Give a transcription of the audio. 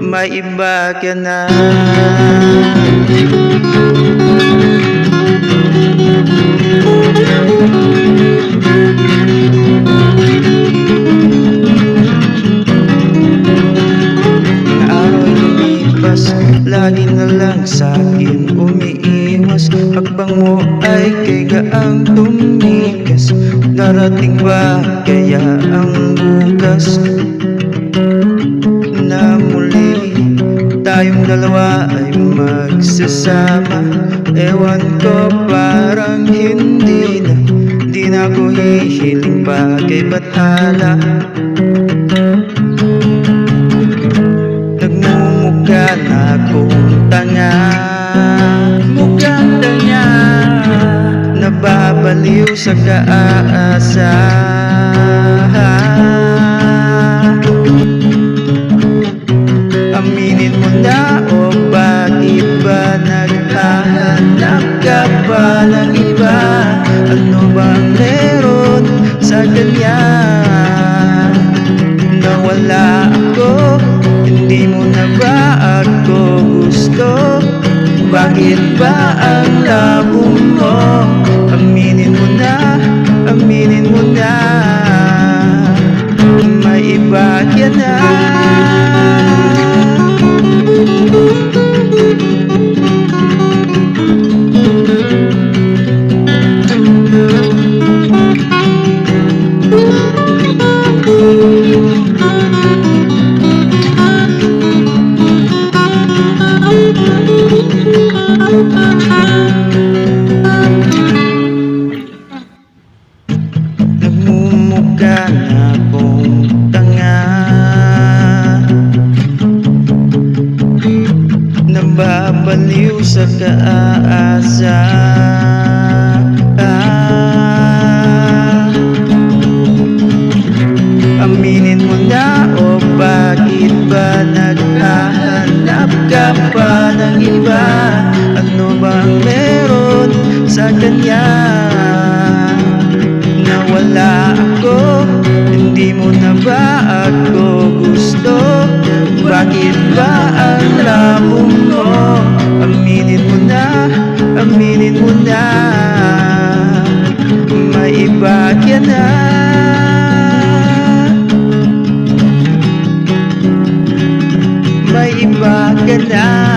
May iba ka na. Mga araw lumipas, lagi na lang sa'kin umiiwas. Hakbang mo ay kay gaang tumigas. Darating ba kaya ang bukas na muli tayong dalawa ay magsasama? Ewan ko, parang hindi na ako hihiling bagay bathala. Nagmumukha na akong tanga, mukhang tanga, nababaliw sa kaasa. Aminin mo na, o bakit ba naghahanap ka pa ng iba? Ano bang meron sa kanya? Nawala ako, hindi mo na ba ako gusto? Bakit ba ang labo mo? Aminin mo na, aminin mo na, may iba ka na. Nagmumukha na akong tanga, nababaliw sa kaasa. Aminin mo na, o bakit ba naghahanap ka pa ng iba? Ano bang meron sa kanya? Nawala ako, hindi mo na ba ako gusto? Bakit ba ang labo mo? Aminin mo na, aminin mo na, may iba ka na. May iba ka na.